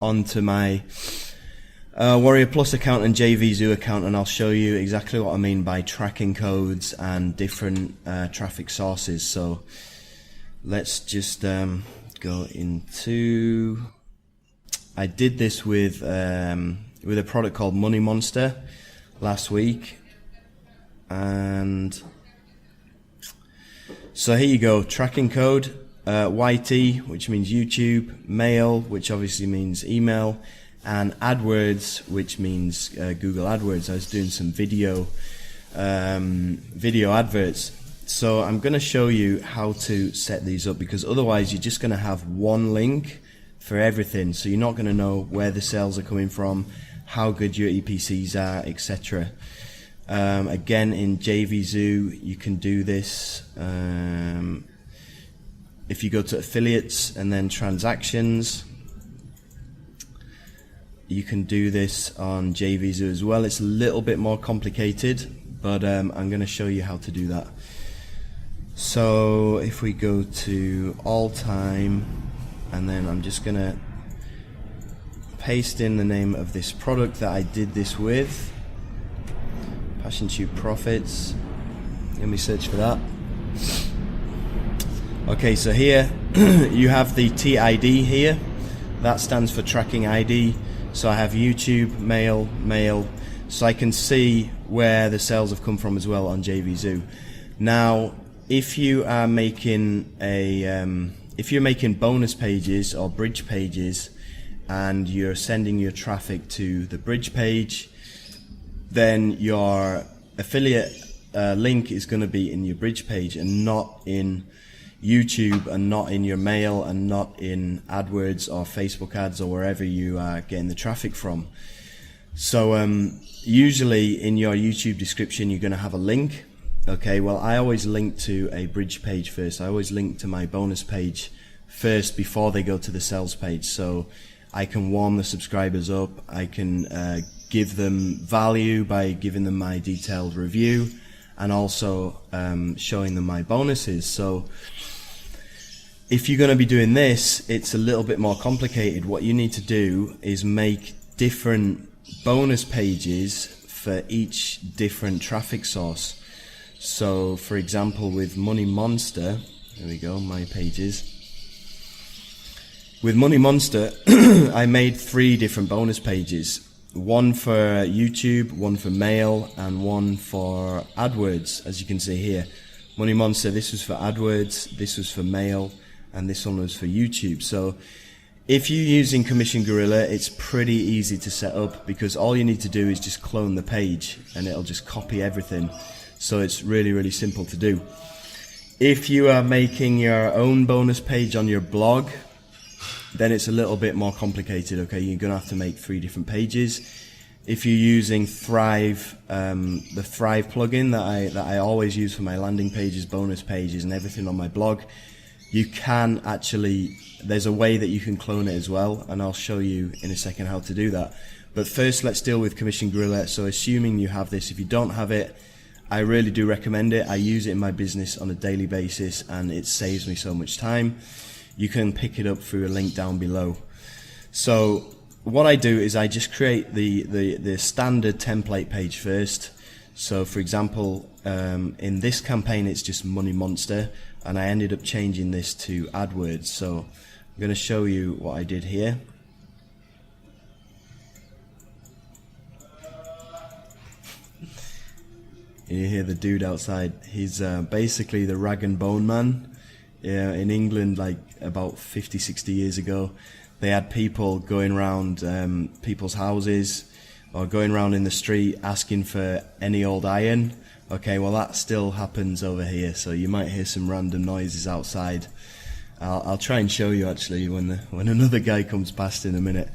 onto my Warrior Plus account and JVZoo account, and I'll show you exactly what I mean by tracking codes and different traffic sources. So let's just go into. I did this with a product called Money Monster last week, and so here you go. Tracking code YT, which means YouTube, mail, which obviously means email, and AdWords, which means Google AdWords. I was doing some video adverts. So I'm going to show you how to set these up, because otherwise you're just going to have one link for everything. So you're not going to know where the sales are coming from, how good your EPCs are, etc. Again, in JVZoo, you can do this. If you go to affiliates and then transactions, you can do this on JVZoo as well. It's a little bit more complicated, but I'm going to show you how to do that. So if we go to all time, and then I'm just going to paste in the name of this product that I did this with, Passion Tube Profits. Let me search for that. Okay, so here you have the TID here. That stands for tracking ID. So I have YouTube, mail, so I can see where the sales have come from as well on JVZoo. Now, if you are making if you're making bonus pages or bridge pages, and you're sending your traffic to the bridge page, then your affiliate link is going to be in your bridge page and not in YouTube, and not in your mail, and not in AdWords or Facebook ads or wherever you are getting the traffic from. So usually in your YouTube description you're going to have a link. Okay, well, I always link to a bridge page first. I always link to my bonus page first before they go to the sales page, so I can warm the subscribers up. I can give them value by giving them my detailed review, and also showing them my bonuses. So if you're going to be doing this, it's a little bit more complicated. What you need to do is make different bonus pages for each different traffic source. So for example, with Money Monster, there we go, my pages. With Money Monster, I made 3 different bonus pages. One for YouTube, one for mail, and one for AdWords, as you can see here. Money Monster, this was for AdWords, this was for mail, and this one was for YouTube. So if you're using Commission Gorilla, it's pretty easy to set up, because all you need to do is just clone the page and it'll just copy everything. So it's really, really simple to do. If you are making your own bonus page on your blog, then it's a little bit more complicated. Okay, you're gonna have to make 3 different pages. If you're using Thrive, the Thrive plugin that I always use for my landing pages, bonus pages, and everything on my blog, you can actually, there's a way that you can clone it as well, and I'll show you in a second how to do that. But first, let's deal with Commission Gorilla. So assuming you have this, if you don't have it, I really do recommend it. I use it in my business on a daily basis, and it saves me so much time. You can pick it up through a link down below. So what I do is I just create the standard template page first. So for example, in this campaign it's just Money Monster, and I ended up changing this to AdWords. So I'm going to show you what I did here. You hear the dude outside. He's basically the rag and bone man. In England, like about 50-60 years ago, they had people going around people's houses, or going around in the street asking for any old iron. Okay, well that still happens over here, so you might hear some random noises outside. I'll try and show you actually when another guy comes past in a minute.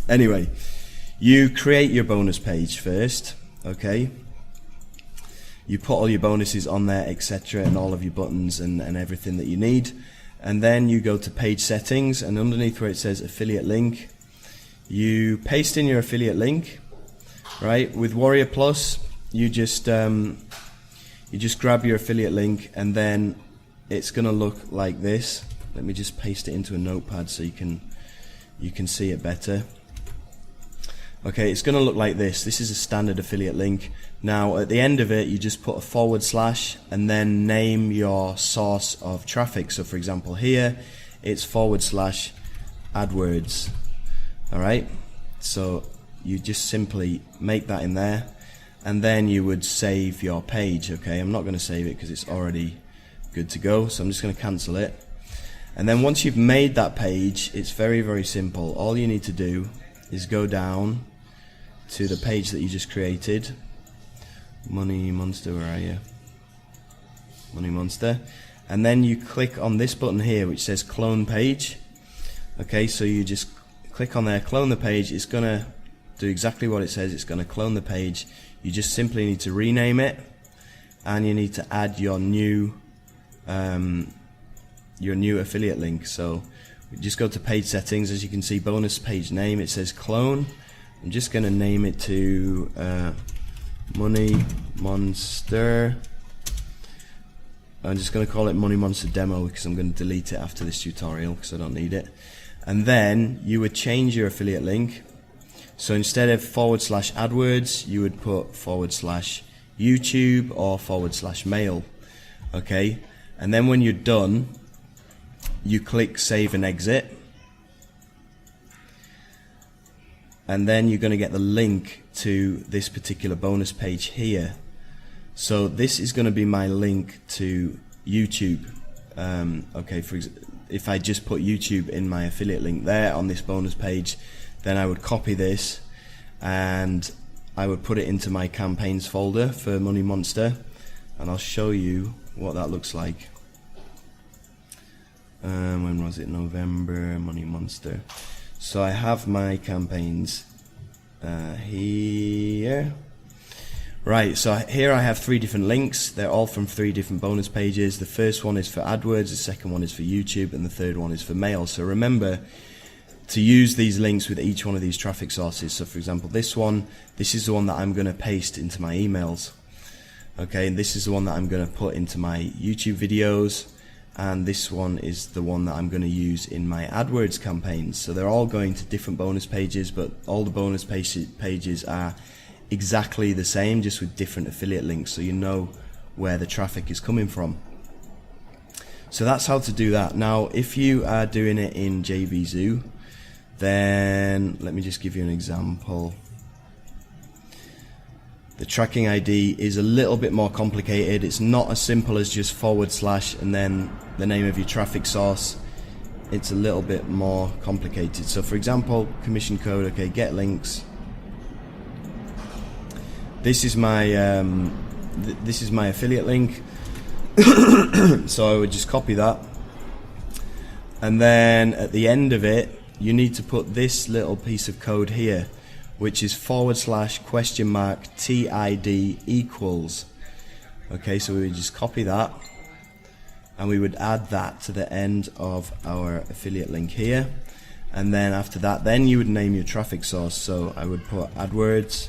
Anyway, you create your bonus page first, okay? You put all your bonuses on there, etc., and all of your buttons and everything that you need. And then you go to page settings, and underneath where it says affiliate link, you paste in your affiliate link, right? With Warrior Plus, you just grab your affiliate link, and then it's going to look like this. let me just paste it into a notepad so you can see it better. Okay, it's going to look like this. This is a standard affiliate link. Now at the end of it, you just put a / and then name your source of traffic. So for example here, it's / AdWords. Alright, so you just simply make that in there, and then you would save your page. Okay, I'm not going to save it because it's already good to go, so I'm just going to cancel it. And then once you've made that page, it's very, very simple. All you need to do is go down to the page that you just created. Money Monster, where are you? Money Monster. And then you click on this button here which says clone page. Okay, so you just click on there, clone the page. It's gonna do exactly what it says. It's gonna clone the page. You just simply need to rename it, and you need to add your new affiliate link. So we just go to page settings. As you can see, bonus page name, it says clone. I'm just going to name it to Money Monster. I'm just going to call it Money Monster Demo because I'm going to delete it after this tutorial because I don't need it. And then you would change your affiliate link. So instead of / AdWords, you would put / YouTube or / mail. Okay, and then when you're done, you click save and exit. And then you're going to get the link to this particular bonus page here. So this is going to be my link to YouTube. Okay, if I just put YouTube in my affiliate link there on this bonus page, then I would copy this and I would put it into my campaigns folder for Money Monster, and I'll show you what that looks like. When was it? November, Money Monster. So I have my campaigns here. Right, so here I have 3 different links. They're all from 3 different bonus pages. The first one is for AdWords, the second one is for YouTube, and the third one is for mail. So remember to use these links with each one of these traffic sources. So for example, this is the one that I'm going to paste into my emails. Okay, and this is the one that I'm going to put into my YouTube videos, and this one is the one that I'm going to use in my AdWords campaigns. So they're all going to different bonus pages, but all the bonus pages are exactly the same, just with different affiliate links, so you know where the traffic is coming from. So that's how to do that. Now if you are doing it in JVZoo, then let me just give you an example. The tracking ID is a little bit more complicated. It's not as simple as just / and then the name of your traffic source. It's a little bit more complicated. So for example, commission code, okay, get links. This is my affiliate link. So I would just copy that, and then at the end of it you need to put this little piece of code here, which is / TID equals. Okay, so we would just copy that and we would add that to the end of our affiliate link here, and then after that then you would name your traffic source. So I would put AdWords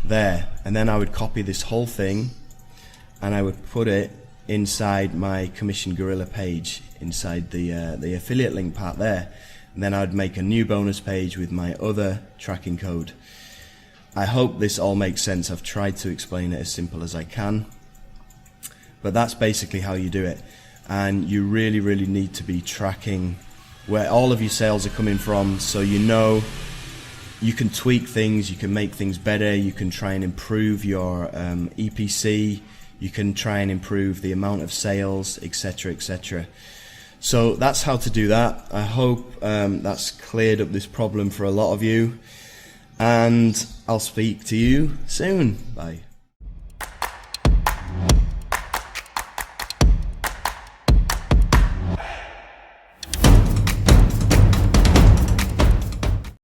there, and then I would copy this whole thing and I would put it inside my Commission Gorilla page, inside the affiliate link part there, and then I would make a new bonus page with my other tracking code. I hope this all makes sense. I've tried to explain it as simple as I can, but that's basically how you do it. And you really need to be tracking where all of your sales are coming from, so you know you can tweak things, you can make things better, you can try and improve your EPC, you can try and improve the amount of sales, etc, etc. So that's how to do that. I hope that's cleared up this problem for a lot of you, and I'll speak to you soon. Bye.